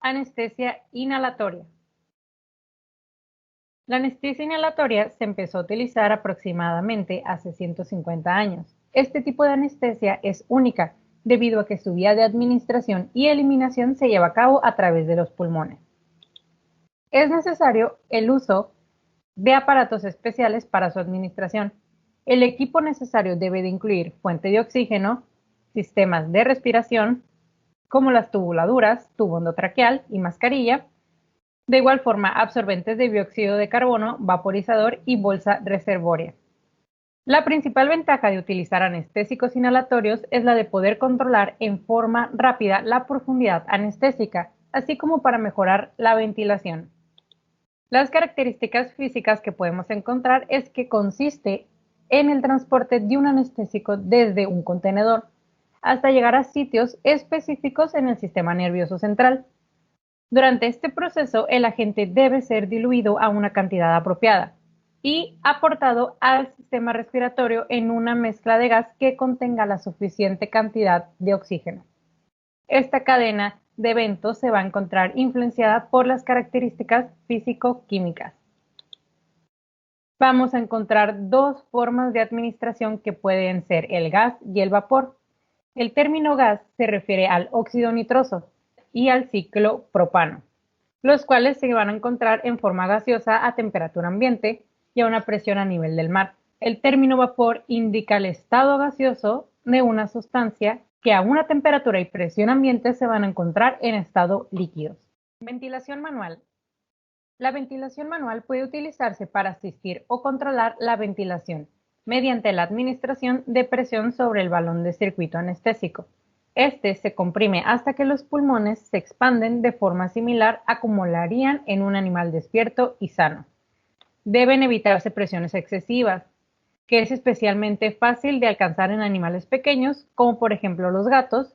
Anestesia inhalatoria. La anestesia inhalatoria se empezó a utilizar aproximadamente hace 150 años. Este tipo de anestesia es única debido a que su vía de administración y eliminación se lleva a cabo a través de los pulmones. Es necesario el uso de aparatos especiales para su administración. El equipo necesario debe de incluir fuente de oxígeno, sistemas de respiración, como las tubuladuras, tubo endotraqueal y mascarilla. De igual forma, absorbentes de dióxido de carbono, vaporizador y bolsa reservoria. La principal ventaja de utilizar anestésicos inhalatorios es la de poder controlar en forma rápida la profundidad anestésica, así como para mejorar la ventilación. Las características físicas que podemos encontrar es que consiste en el transporte de un anestésico desde un contenedor hasta llegar a sitios específicos en el sistema nervioso central. Durante este proceso, el agente debe ser diluido a una cantidad apropiada y aportado al sistema respiratorio en una mezcla de gas que contenga la suficiente cantidad de oxígeno. Esta cadena de eventos se va a encontrar influenciada por las características físico-químicas. Vamos a encontrar dos formas de administración que pueden ser el gas y el vapor. El término gas se refiere al óxido nitroso y al ciclo propano, los cuales se van a encontrar en forma gaseosa a temperatura ambiente y a una presión a nivel del mar. El término vapor indica el estado gaseoso de una sustancia que a una temperatura y presión ambiente se van a encontrar en estado líquidos. Ventilación manual. La ventilación manual puede utilizarse para asistir o controlar la ventilación mediante la administración de presión sobre el balón de circuito anestésico. Este se comprime hasta que los pulmones se expanden de forma similar a como lo harían en un animal despierto y sano. Deben evitarse presiones excesivas, que es especialmente fácil de alcanzar en animales pequeños, como por ejemplo los gatos,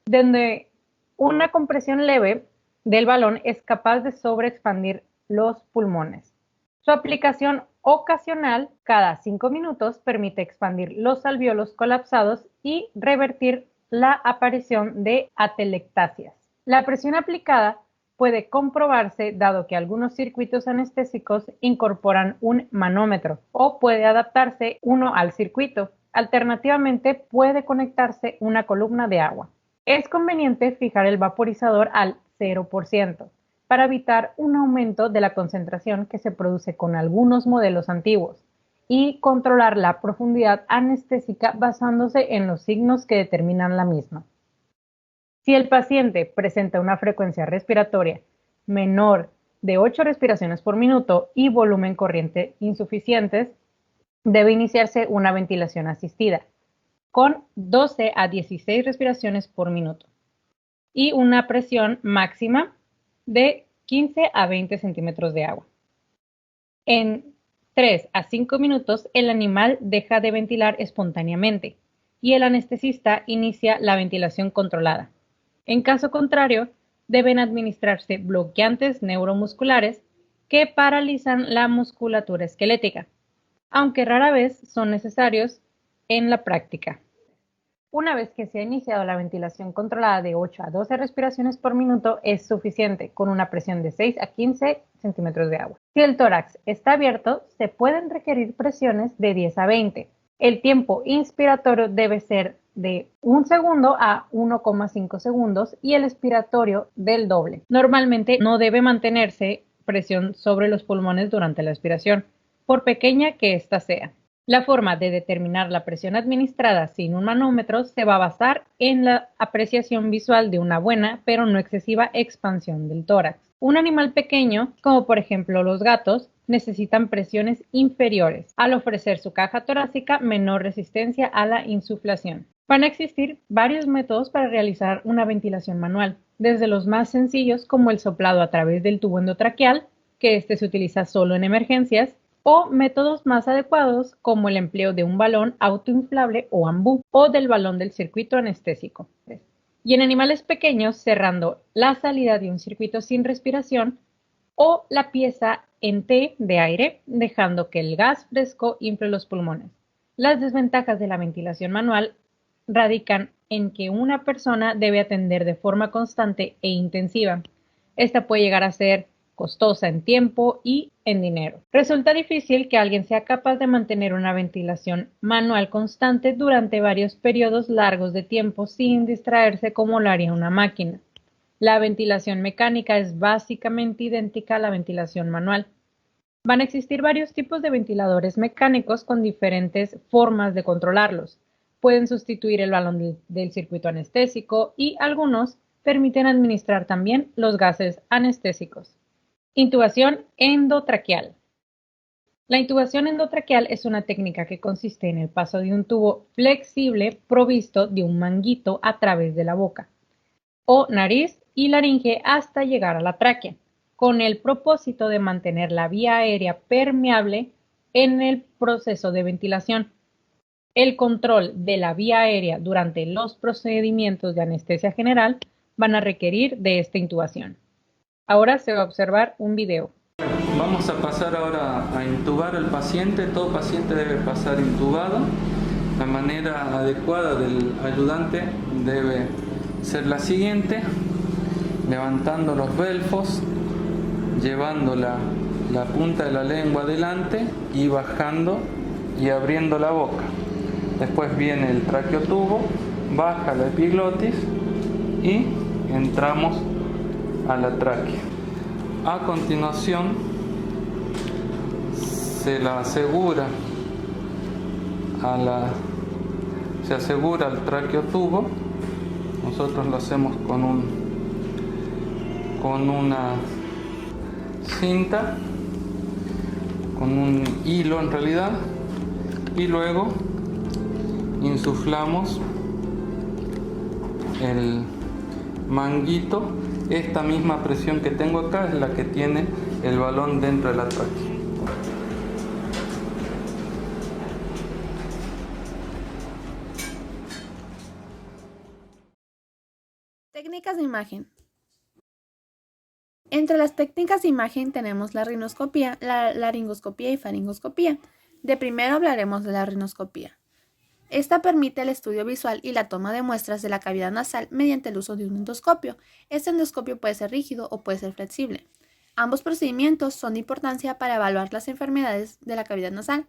donde una compresión leve del balón es capaz de sobreexpandir los pulmones. Su aplicación ocasional cada 5 minutos permite expandir los alvéolos colapsados y revertir la aparición de atelectasias. La presión aplicada puede comprobarse dado que algunos circuitos anestésicos incorporan un manómetro o puede adaptarse uno al circuito. Alternativamente puede conectarse una columna de agua. Es conveniente fijar el vaporizador al 0% para evitar un aumento de la concentración que se produce con algunos modelos antiguos y controlar la profundidad anestésica basándose en los signos que determinan la misma. Si el paciente presenta una frecuencia respiratoria menor de 8 respiraciones por minuto y volumen corriente insuficientes, debe iniciarse una ventilación asistida con 12 a 16 respiraciones por minuto y una presión máxima de 15 a 20 centímetros de agua. En 3 a 5 minutos el animal deja de ventilar espontáneamente y el anestesista inicia la ventilación controlada. En caso contrario, deben administrarse bloqueantes neuromusculares que paralizan la musculatura esquelética, aunque rara vez son necesarios en la práctica. Una vez que se ha iniciado la ventilación controlada de 8 a 12 respiraciones por minuto es suficiente, con una presión de 6 a 15 centímetros de agua. Si el tórax está abierto, se pueden requerir presiones de 10 a 20. El tiempo inspiratorio debe ser de 1 segundo a 1,5 segundos y el expiratorio del doble. Normalmente no debe mantenerse presión sobre los pulmones durante la expiración, por pequeña que ésta sea. La forma de determinar la presión administrada sin un manómetro se va a basar en la apreciación visual de una buena pero no excesiva expansión del tórax. Un animal pequeño, como por ejemplo los gatos, necesitan presiones inferiores al ofrecer su caja torácica menor resistencia a la insuflación. Van a existir varios métodos para realizar una ventilación manual, desde los más sencillos como el soplado a través del tubo endotraqueal, que este se utiliza solo en emergencias, o métodos más adecuados como el empleo de un balón autoinflable o ambú o del balón del circuito anestésico. Y en animales pequeños cerrando la salida de un circuito sin respiración o la pieza en T de aire dejando que el gas fresco infle los pulmones. Las desventajas de la ventilación manual radican en que una persona debe atender de forma constante e intensiva, Esta puede llegar a ser costosa en tiempo y en dinero. Resulta difícil que alguien sea capaz de mantener una ventilación manual constante durante varios periodos largos de tiempo sin distraerse como lo haría una máquina. La ventilación mecánica es básicamente idéntica a la ventilación manual. Van a existir varios tipos de ventiladores mecánicos con diferentes formas de controlarlos. Pueden sustituir el balón del circuito anestésico y algunos permiten administrar también los gases anestésicos. Intubación endotraqueal. La intubación endotraqueal es una técnica que consiste en el paso de un tubo flexible provisto de un manguito a través de la boca o nariz y laringe hasta llegar a la tráquea, con el propósito de mantener la vía aérea permeable en el proceso de ventilación. El control de la vía aérea durante los procedimientos de anestesia general van a requerir de esta intubación. Ahora se va a observar un video. Vamos a pasar ahora a intubar al paciente. Todo paciente debe pasar intubado. La manera adecuada del ayudante debe ser la siguiente: levantando los belfos, llevando la punta de la lengua adelante y bajando y abriendo la boca. Después viene el traqueotubo, baja la epiglotis y entramos a la tráquea. A continuación se asegura el traqueotubo. Nosotros lo hacemos con una cinta, con un hilo en realidad, y luego insuflamos el manguito. Esta misma presión que tengo acá es la que tiene el balón dentro de la tráquea. Técnicas de imagen. Entre las técnicas de imagen tenemos la rinoscopía, la laringoscopía y faringoscopía. De primero hablaremos de la rinoscopía. Esta permite el estudio visual y la toma de muestras de la cavidad nasal mediante el uso de un endoscopio. Este endoscopio puede ser rígido o puede ser flexible. Ambos procedimientos son de importancia para evaluar las enfermedades de la cavidad nasal.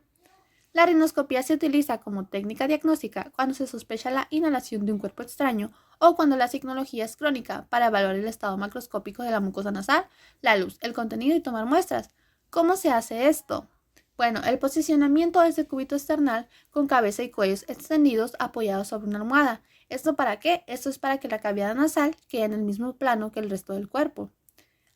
La rinoscopía se utiliza como técnica diagnóstica cuando se sospecha la inhalación de un cuerpo extraño o cuando la signología es crónica para evaluar el estado macroscópico de la mucosa nasal, la luz, el contenido y tomar muestras. ¿Cómo se hace esto? Bueno, el posicionamiento es de cúbito external con cabeza y cuellos extendidos apoyados sobre una almohada. ¿Esto para qué? Esto es para que la cavidad nasal quede en el mismo plano que el resto del cuerpo.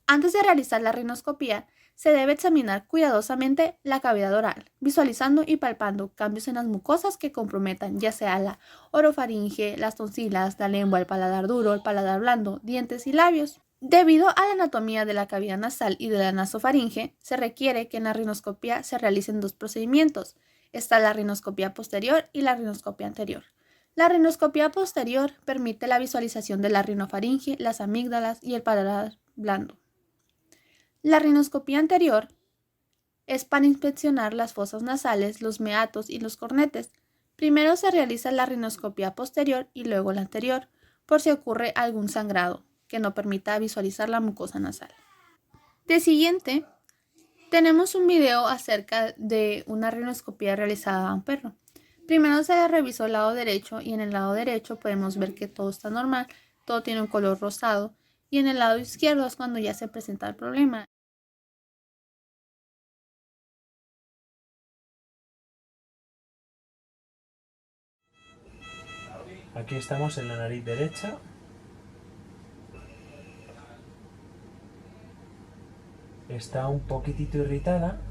Antes de realizar la rinoscopía, se debe examinar cuidadosamente la cavidad oral, visualizando y palpando cambios en las mucosas que comprometan ya sea la orofaringe, las tonsilas, la lengua, el paladar duro, el paladar blando, dientes y labios. Debido a la anatomía de la cavidad nasal y de la nasofaringe, se requiere que en la rinoscopía se realicen dos procedimientos. Está la rinoscopía posterior y la rinoscopía anterior. La rinoscopía posterior permite la visualización de la rinofaringe, las amígdalas y el paladar blando. La rinoscopía anterior es para inspeccionar las fosas nasales, los meatos y los cornetes. Primero se realiza la rinoscopía posterior y luego la anterior, por si ocurre algún sangrado que no permita visualizar la mucosa nasal. De siguiente, tenemos un video acerca de una rinoscopía realizada a un perro. Primero se revisó el lado derecho y en el lado derecho podemos ver que todo está normal, todo tiene un color rosado, y en el lado izquierdo es cuando ya se presenta el problema. Aquí estamos en la nariz derecha. Está un poquitito irritada.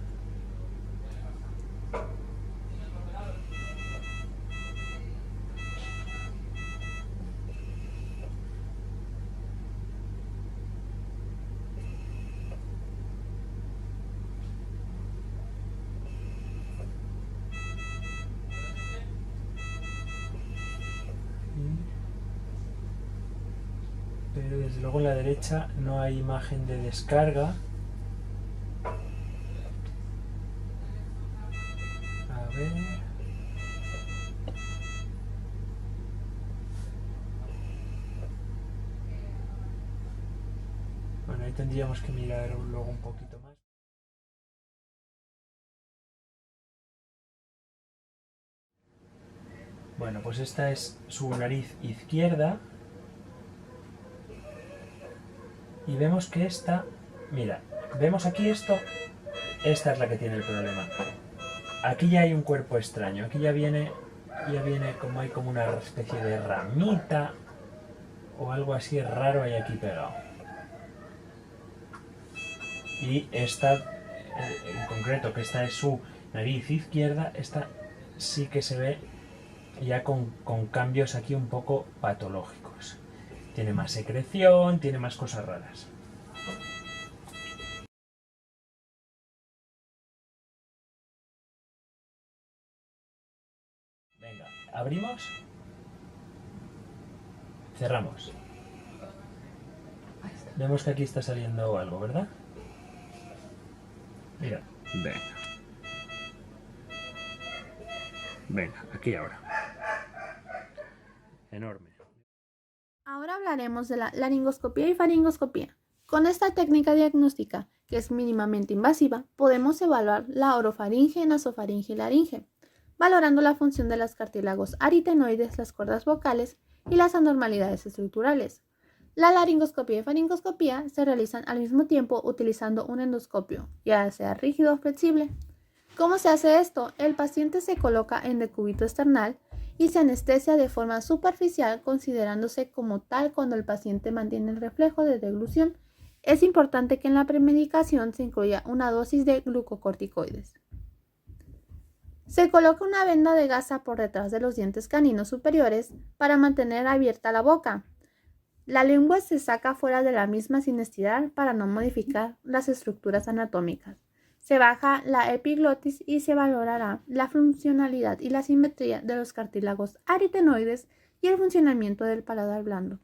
Pero desde luego en la derecha no hay imagen de descarga. A ver. Bueno, ahí tendríamos que mirar luego un poquito más. Bueno, pues esta es su nariz izquierda. Y vemos que esta, mira, vemos aquí esto, esta es la que tiene el problema. Aquí ya hay un cuerpo extraño, aquí ya viene como hay como una especie de ramita o algo así raro hay aquí pegado. Y esta, en concreto, que esta es su nariz izquierda, esta sí que se ve ya con cambios aquí un poco patológicos. Tiene más secreción, tiene más cosas raras. Venga, abrimos. Cerramos. Vemos que aquí está saliendo algo, ¿verdad? Mira. Venga, aquí ahora. Enorme. Ahora hablaremos de la laringoscopía y faringoscopía. Con esta técnica diagnóstica, que es mínimamente invasiva, podemos evaluar la orofaringe, nasofaringe y laringe, valorando la función de los cartílagos aritenoides, las cuerdas vocales y las anormalidades estructurales. La laringoscopía y faringoscopía se realizan al mismo tiempo utilizando un endoscopio, ya sea rígido o flexible. ¿Cómo se hace esto? El paciente se coloca en decúbito external y se anestesia de forma superficial, considerándose como tal cuando el paciente mantiene el reflejo de deglución. Es importante que en la premedicación se incluya una dosis de glucocorticoides. Se coloca una venda de gasa por detrás de los dientes caninos superiores para mantener abierta la boca. La lengua se saca fuera de la misma sin estirar para no modificar las estructuras anatómicas. Se baja la epiglotis y se valorará la funcionalidad y la simetría de los cartílagos aritenoides y el funcionamiento del paladar blando.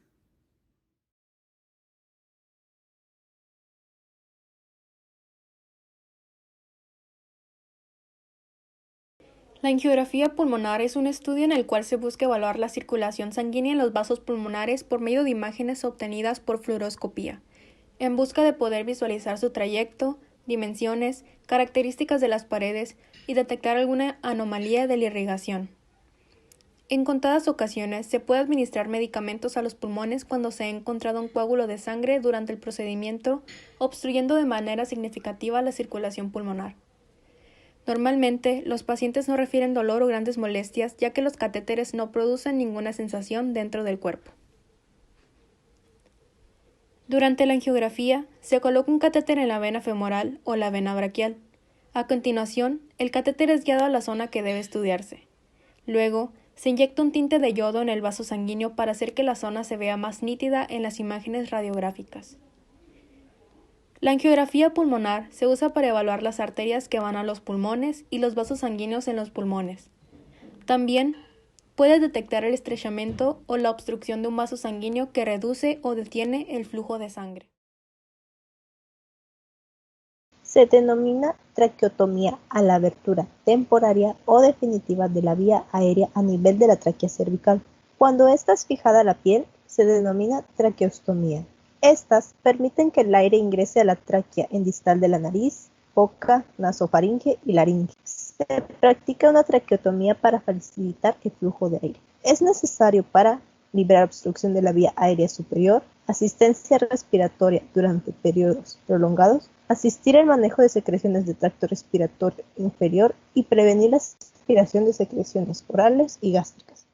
La angiografía pulmonar es un estudio en el cual se busca evaluar la circulación sanguínea en los vasos pulmonares por medio de imágenes obtenidas por fluoroscopía, en busca de poder visualizar su trayecto, dimensiones, características de las paredes y detectar alguna anomalía de la irrigación. En contadas ocasiones se puede administrar medicamentos a los pulmones cuando se ha encontrado un coágulo de sangre durante el procedimiento, obstruyendo de manera significativa la circulación pulmonar. Normalmente, los pacientes no refieren dolor o grandes molestias, ya que los catéteres no producen ninguna sensación dentro del cuerpo. Durante la angiografía, se coloca un catéter en la vena femoral o la vena braquial. A continuación, el catéter es guiado a la zona que debe estudiarse. Luego, se inyecta un tinte de yodo en el vaso sanguíneo para hacer que la zona se vea más nítida en las imágenes radiográficas. La angiografía pulmonar se usa para evaluar las arterias que van a los pulmones y los vasos sanguíneos en los pulmones. También puede detectar el estrechamiento o la obstrucción de un vaso sanguíneo que reduce o detiene el flujo de sangre. Se denomina traqueotomía a la abertura temporaria o definitiva de la vía aérea a nivel de la tráquea cervical. Cuando ésta es fijada a la piel, se denomina traqueostomía. Estas permiten que el aire ingrese a la tráquea en distal de la nariz, boca, nasofaringe y laringe. Se practica una traqueotomía para facilitar el flujo de aire. Es necesario para liberar obstrucción de la vía aérea superior, asistencia respiratoria durante periodos prolongados, asistir al manejo de secreciones de tracto respiratorio inferior y prevenir la aspiración de secreciones orales y gástricas.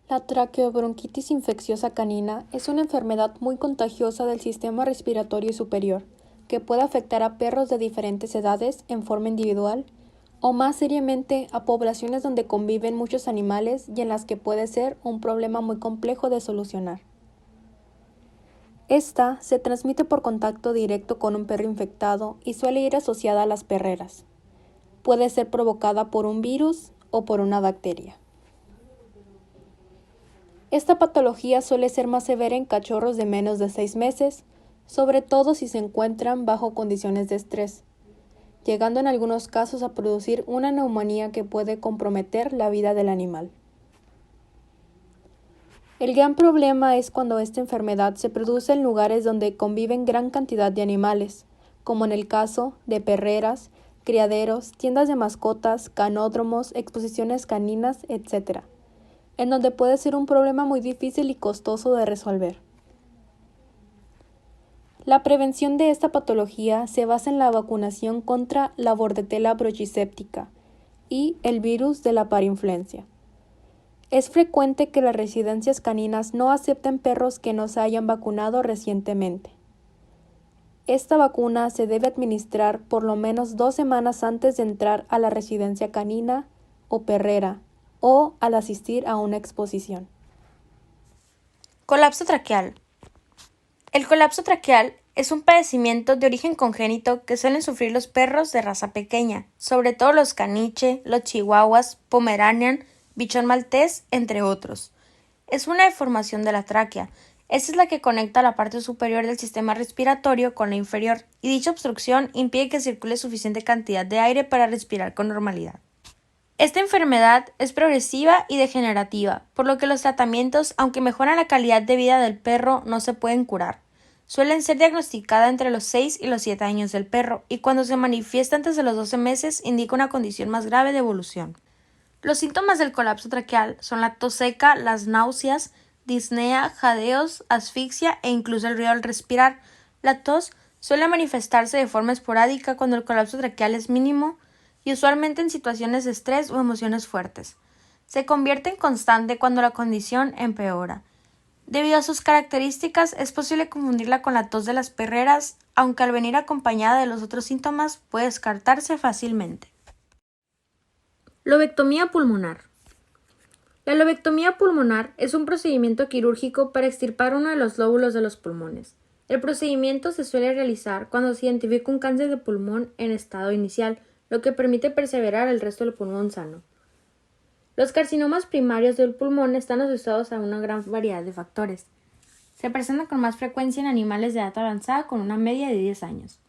La traqueobronquitis infecciosa canina es una enfermedad muy contagiosa del sistema respiratorio superior, que puede afectar a perros de diferentes edades en forma individual o más seriamente a poblaciones donde conviven muchos animales y en las que puede ser un problema muy complejo de solucionar. Esta se transmite por contacto directo con un perro infectado y suele ir asociada a las perreras. Puede ser provocada por un virus o por una bacteria. Esta patología suele ser más severa en cachorros de menos de 6 meses, sobre todo si se encuentran bajo condiciones de estrés, llegando en algunos casos a producir una neumonía que puede comprometer la vida del animal. El gran problema es cuando esta enfermedad se produce en lugares donde conviven gran cantidad de animales, como en el caso de perreras, criaderos, tiendas de mascotas, canódromos, exposiciones caninas, etc., en donde puede ser un problema muy difícil y costoso de resolver. La prevención de esta patología se basa en la vacunación contra la Bordetella brachiséptica y el virus de la parainfluencia. Es frecuente que las residencias caninas no acepten perros que no se hayan vacunado recientemente. Esta vacuna se debe administrar por lo menos 2 semanas antes de entrar a la residencia canina o perrera o al asistir a una exposición. Colapso traqueal. El colapso traqueal es un padecimiento de origen congénito que suelen sufrir los perros de raza pequeña, sobre todo los caniche, los chihuahuas, pomeranian, bichón maltés, entre otros. Es una deformación de la tráquea. Esta es la que conecta la parte superior del sistema respiratorio con la inferior, y dicha obstrucción impide que circule suficiente cantidad de aire para respirar con normalidad. Esta enfermedad es progresiva y degenerativa, por lo que los tratamientos, aunque mejoran la calidad de vida del perro, no se pueden curar. Suelen ser diagnosticadas entre los 6 y los 7 años del perro, y cuando se manifiesta antes de los 12 meses indica una condición más grave de evolución. Los síntomas del colapso traqueal son la tos seca, las náuseas, disnea, jadeos, asfixia e incluso el ruido al respirar. La tos suele manifestarse de forma esporádica cuando el colapso traqueal es mínimo y usualmente en situaciones de estrés o emociones fuertes. Se convierte en constante cuando la condición empeora. Debido a sus características, es posible confundirla con la tos de las perreras, aunque al venir acompañada de los otros síntomas puede descartarse fácilmente. Lobectomía pulmonar. La lobectomía pulmonar es un procedimiento quirúrgico para extirpar uno de los lóbulos de los pulmones. El procedimiento se suele realizar cuando se identifica un cáncer de pulmón en estado inicial, lo que permite perseverar el resto del pulmón sano. Los carcinomas primarios del pulmón están asociados a una gran variedad de factores. Se presentan con más frecuencia en animales de edad avanzada con una media de 10 años.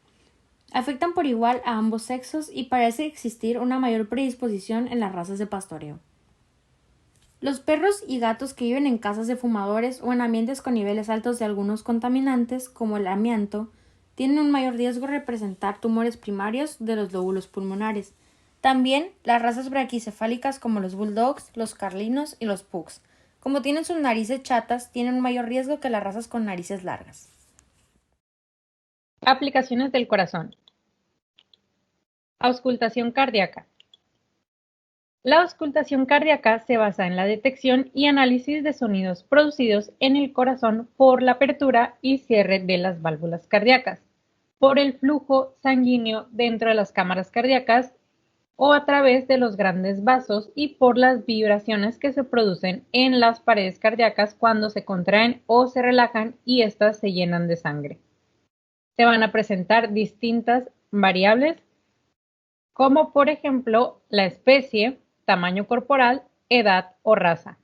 Afectan por igual a ambos sexos y parece existir una mayor predisposición en las razas de pastoreo. Los perros y gatos que viven en casas de fumadores o en ambientes con niveles altos de algunos contaminantes, como el amianto, tienen un mayor riesgo de presentar tumores primarios de los lóbulos pulmonares. También las razas braquicefálicas como los bulldogs, los carlinos y los pugs, como tienen sus narices chatas, tienen un mayor riesgo que las razas con narices largas. Aplicaciones del corazón. Auscultación cardíaca. La auscultación cardíaca se basa en la detección y análisis de sonidos producidos en el corazón por la apertura y cierre de las válvulas cardíacas, por el flujo sanguíneo dentro de las cámaras cardíacas o a través de los grandes vasos y por las vibraciones que se producen en las paredes cardíacas cuando se contraen o se relajan y éstas se llenan de sangre. Se van a presentar distintas variables, como por ejemplo la especie, tamaño corporal, edad o raza.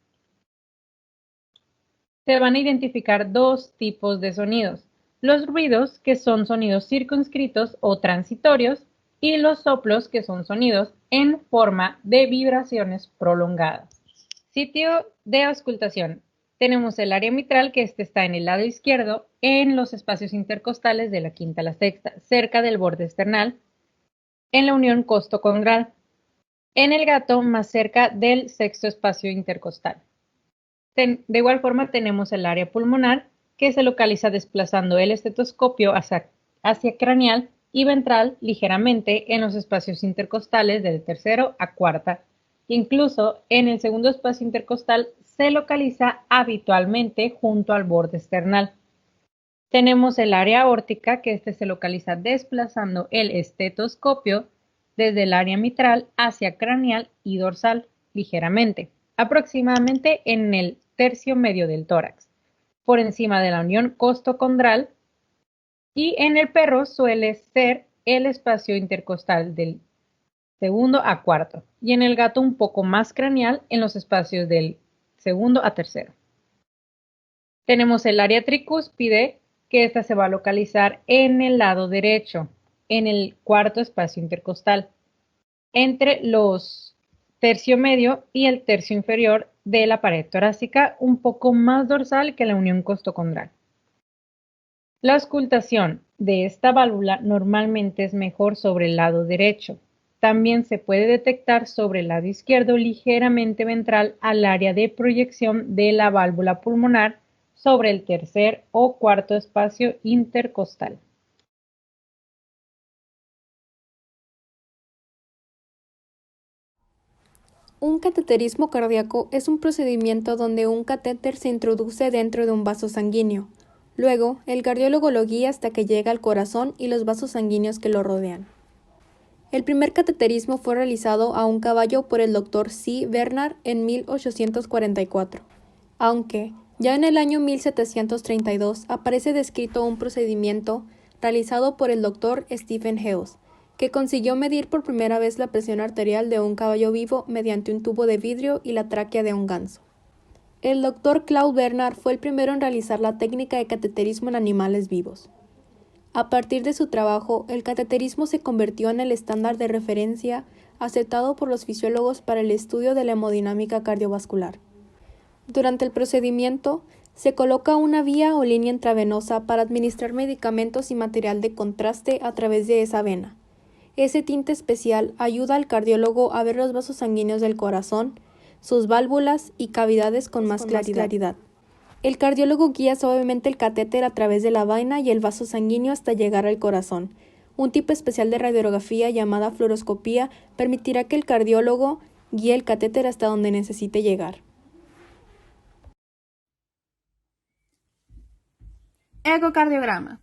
Se van a identificar 2 tipos de sonidos: los ruidos, que son sonidos circunscritos o transitorios, y los soplos, que son sonidos en forma de vibraciones prolongadas. Sitio de auscultación. Tenemos el área mitral, que está en el lado izquierdo, en los espacios intercostales de la quinta a la sexta, cerca del borde esternal, en la unión costocondral. En el gato, más cerca del sexto espacio intercostal. De igual forma, tenemos el área pulmonar, que se localiza desplazando el estetoscopio hacia craneal y ventral ligeramente en los espacios intercostales del tercero a cuarta. Incluso en el segundo espacio intercostal se localiza habitualmente junto al borde esternal. Tenemos el área aórtica, que se localiza desplazando el estetoscopio desde el área mitral hacia craneal y dorsal ligeramente, aproximadamente en el tercio medio del tórax, por encima de la unión costocondral, y en el perro suele ser el espacio intercostal del segundo a cuarto, y en el gato un poco más craneal en los espacios del segundo a tercero. Tenemos el área tricúspide, que se va a localizar en el lado derecho, en el cuarto espacio intercostal, entre los tercio medio y el tercio inferior de la pared torácica, un poco más dorsal que la unión costocondral. La auscultación de esta válvula normalmente es mejor sobre el lado derecho. También se puede detectar sobre el lado izquierdo ligeramente ventral al área de proyección de la válvula pulmonar sobre el tercer o cuarto espacio intercostal. Un cateterismo cardíaco es un procedimiento donde un catéter se introduce dentro de un vaso sanguíneo. Luego, el cardiólogo lo guía hasta que llega al corazón y los vasos sanguíneos que lo rodean. El primer cateterismo fue realizado a un caballo por el Dr. C. Bernard en 1844, aunque ya en el año 1732 aparece descrito un procedimiento realizado por el Dr. Stephen Hales, que consiguió medir por primera vez la presión arterial de un caballo vivo mediante un tubo de vidrio y la tráquea de un ganso. El Dr. Claude Bernard fue el primero en realizar la técnica de cateterismo en animales vivos. A partir de su trabajo, el cateterismo se convirtió en el estándar de referencia aceptado por los fisiólogos para el estudio de la hemodinámica cardiovascular. Durante el procedimiento, se coloca una vía o línea intravenosa para administrar medicamentos y material de contraste a través de esa vena. Ese tinte especial ayuda al cardiólogo a ver los vasos sanguíneos del corazón, sus válvulas y cavidades con más claridad. El cardiólogo guía suavemente el catéter a través de la vaina y el vaso sanguíneo hasta llegar al corazón. Un tipo especial de radiografía llamada fluoroscopía permitirá que el cardiólogo guíe el catéter hasta donde necesite llegar. Ecocardiograma.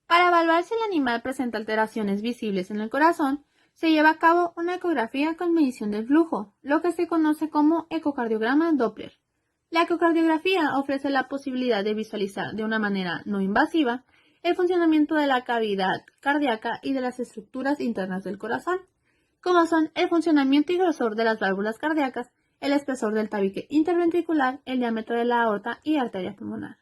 Para evaluar si el animal presenta alteraciones visibles en el corazón, se lleva a cabo una ecografía con medición del flujo, lo que se conoce como ecocardiograma Doppler. La ecocardiografía ofrece la posibilidad de visualizar de una manera no invasiva el funcionamiento de la cavidad cardíaca y de las estructuras internas del corazón, como son el funcionamiento y grosor de las válvulas cardíacas, el espesor del tabique interventricular, el diámetro de la aorta y arteria pulmonar.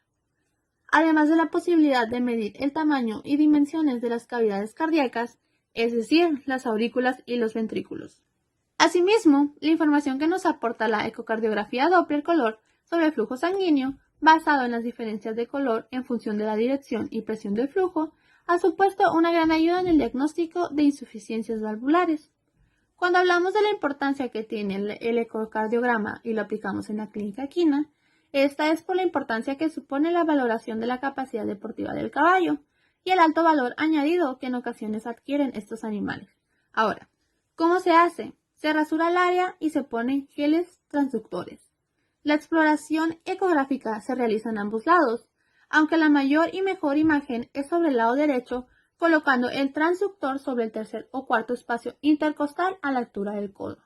Además de la posibilidad de medir el tamaño y dimensiones de las cavidades cardíacas, es decir, las aurículas y los ventrículos. Asimismo, la información que nos aporta la ecocardiografía Doppler color sobre el flujo sanguíneo, basado en las diferencias de color en función de la dirección y presión del flujo, ha supuesto una gran ayuda en el diagnóstico de insuficiencias valvulares. Cuando hablamos de la importancia que tiene el ecocardiograma y lo aplicamos en la clínica equina, esta es por la importancia que supone la valoración de la capacidad deportiva del caballo y el alto valor añadido que en ocasiones adquieren estos animales. Ahora, ¿cómo se hace? Se rasura el área y se ponen geles transductores. La exploración ecográfica se realiza en ambos lados, aunque la mayor y mejor imagen es sobre el lado derecho, colocando el transductor sobre el tercer o cuarto espacio intercostal a la altura del codo,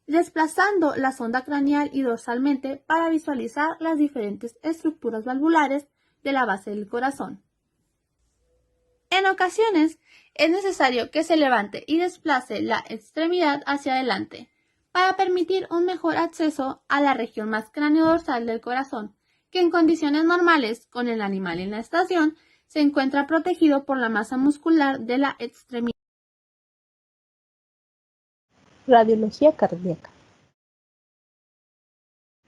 desplazando la sonda craneal y dorsalmente para visualizar las diferentes estructuras valvulares de la base del corazón. En ocasiones, es necesario que se levante y desplace la extremidad hacia adelante para permitir un mejor acceso a la región más craneodorsal del corazón, que en condiciones normales, con el animal en la estación, se encuentra protegido por la masa muscular de la extremidad. Radiología cardíaca.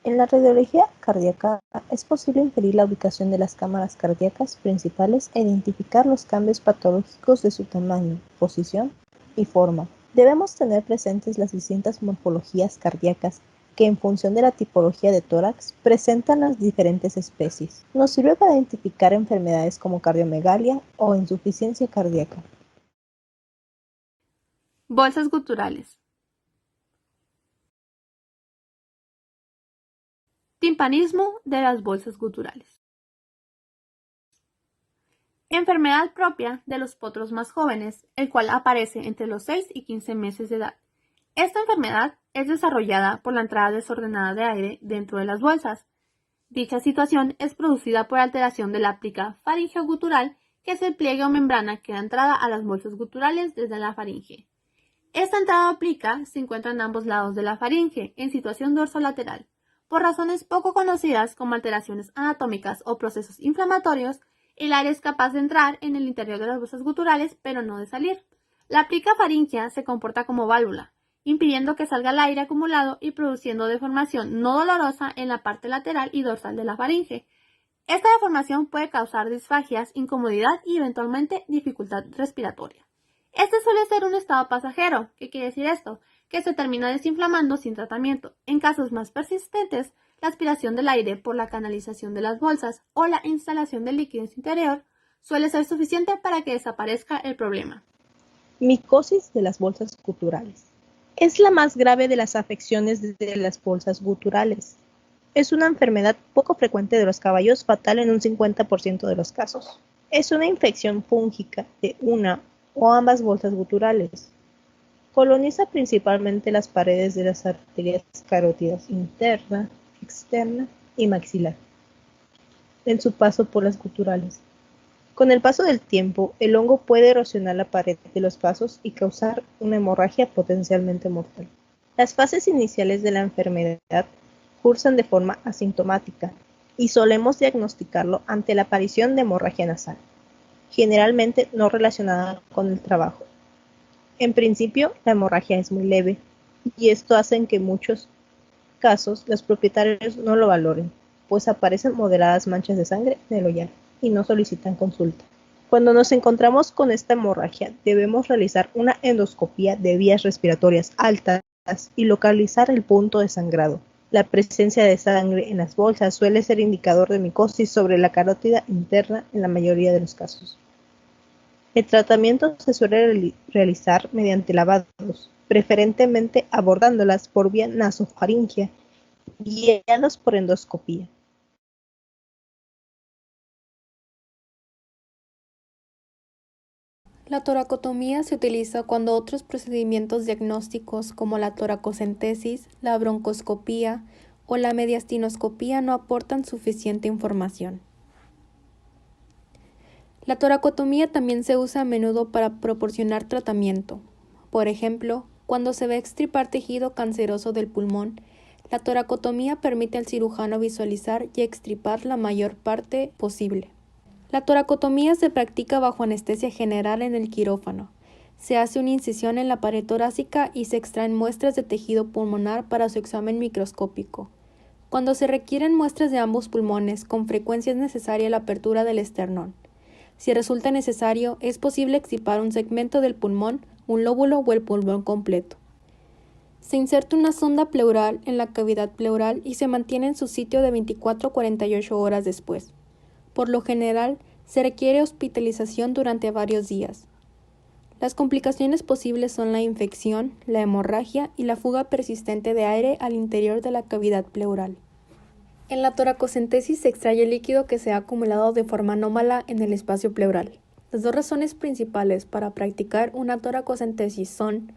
En la radiología cardíaca es posible inferir la ubicación de las cámaras cardíacas principales e identificar los cambios patológicos de su tamaño, posición y forma. Debemos tener presentes las distintas morfologías cardíacas que en función de la tipología de tórax presentan las diferentes especies. Nos sirve para identificar enfermedades como cardiomegalia o insuficiencia cardíaca. Bolsas guturales. Timpanismo de las bolsas guturales. Enfermedad propia de los potros más jóvenes, el cual aparece entre los 6 y 15 meses de edad. Esta enfermedad es desarrollada por la entrada desordenada de aire dentro de las bolsas. Dicha situación es producida por alteración de la plica faringeo-gutural, que es el pliegue o membrana que da entrada a las bolsas guturales desde la faringe. Esta entrada o plica se encuentra en ambos lados de la faringe, en situación dorsolateral. Por razones poco conocidas como alteraciones anatómicas o procesos inflamatorios, el aire es capaz de entrar en el interior de las bolsas guturales, pero no de salir. La plica faríngea se comporta como válvula impidiendo que salga el aire acumulado y produciendo deformación no dolorosa en la parte lateral y dorsal de la faringe. Esta deformación puede causar disfagias, incomodidad y eventualmente dificultad respiratoria. Este suele ser un estado pasajero. ¿Qué quiere decir esto? Que se termina desinflamando sin tratamiento. En casos más persistentes, la aspiración del aire por la canalización de las bolsas o la instalación de líquido en su interior suele ser suficiente para que desaparezca el problema. Micosis de las bolsas guturales. Es la más grave de las afecciones de las bolsas guturales. Es una enfermedad poco frecuente de los caballos, fatal en un 50% de los casos. Es una infección fúngica de una o ambas bolsas guturales. Coloniza principalmente las paredes de las arterias carótidas interna, externa y maxilar, en su paso por las guturales. Con el paso del tiempo, el hongo puede erosionar la pared de los vasos y causar una hemorragia potencialmente mortal. Las fases iniciales de la enfermedad cursan de forma asintomática y solemos diagnosticarlo ante la aparición de hemorragia nasal, generalmente no relacionada con el trabajo. En principio, la hemorragia es muy leve y esto hace en que en muchos casos los propietarios no lo valoren, pues aparecen moderadas manchas de sangre en el oyar y no solicitan consulta. Cuando nos encontramos con esta hemorragia, debemos realizar una endoscopia de vías respiratorias altas y localizar el punto de sangrado. La presencia de sangre en las bolsas suele ser indicador de micosis sobre la carótida interna en la mayoría de los casos. El tratamiento se suele realizar mediante lavados, preferentemente abordándolas por vía nasofaringea, guiados por endoscopia. La toracotomía se utiliza cuando otros procedimientos diagnósticos como la toracocentesis, la broncoscopía o la mediastinoscopía no aportan suficiente información. La toracotomía también se usa a menudo para proporcionar tratamiento. Por ejemplo, cuando se va a extirpar tejido canceroso del pulmón, la toracotomía permite al cirujano visualizar y extirpar la mayor parte posible. La toracotomía se practica bajo anestesia general en el quirófano. Se hace una incisión en la pared torácica y se extraen muestras de tejido pulmonar para su examen microscópico. Cuando se requieren muestras de ambos pulmones, con frecuencia es necesaria la apertura del esternón. Si resulta necesario, es posible extirpar un segmento del pulmón, un lóbulo o el pulmón completo. Se inserta una sonda pleural en la cavidad pleural y se mantiene en su sitio de 24 a 48 horas después. Por lo general, se requiere hospitalización durante varios días. Las complicaciones posibles son la infección, la hemorragia y la fuga persistente de aire al interior de la cavidad pleural. En la toracocentesis se extrae el líquido que se ha acumulado de forma anómala en el espacio pleural. Las dos razones principales para practicar una toracocentesis son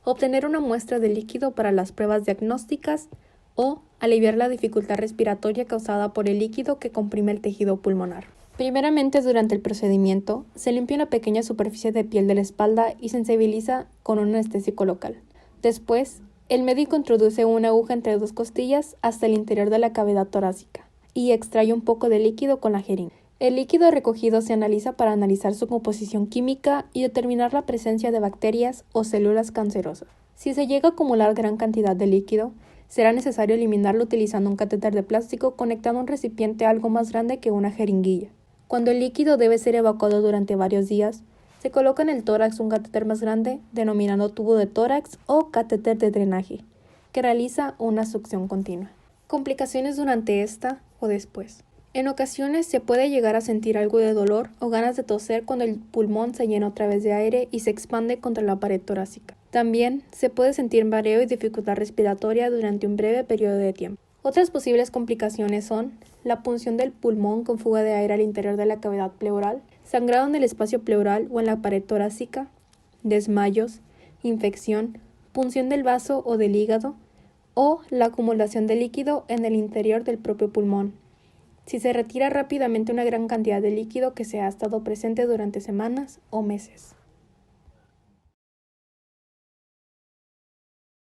obtener una muestra de líquido para las pruebas diagnósticas o aliviar la dificultad respiratoria causada por el líquido que comprime el tejido pulmonar. Primeramente, durante el procedimiento, se limpia una pequeña superficie de piel de la espalda y sensibiliza con un anestésico local. Después, el médico introduce una aguja entre dos costillas hasta el interior de la cavidad torácica y extrae un poco de líquido con la jeringa. El líquido recogido se analiza para analizar su composición química y determinar la presencia de bacterias o células cancerosas. Si se llega a acumular gran cantidad de líquido, será necesario eliminarlo utilizando un catéter de plástico conectado a un recipiente algo más grande que una jeringuilla. Cuando el líquido debe ser evacuado durante varios días, se coloca en el tórax un catéter más grande, denominado tubo de tórax o catéter de drenaje, que realiza una succión continua. Complicaciones durante esta o después. En ocasiones se puede llegar a sentir algo de dolor o ganas de toser cuando el pulmón se llena otra vez de aire y se expande contra la pared torácica. También se puede sentir mareo y dificultad respiratoria durante un breve periodo de tiempo. Otras posibles complicaciones son la punción del pulmón con fuga de aire al interior de la cavidad pleural, sangrado en el espacio pleural o en la pared torácica, desmayos, infección, punción del vaso o del hígado o la acumulación de líquido en el interior del propio pulmón. Si se retira rápidamente una gran cantidad de líquido que se ha estado presente durante semanas o meses.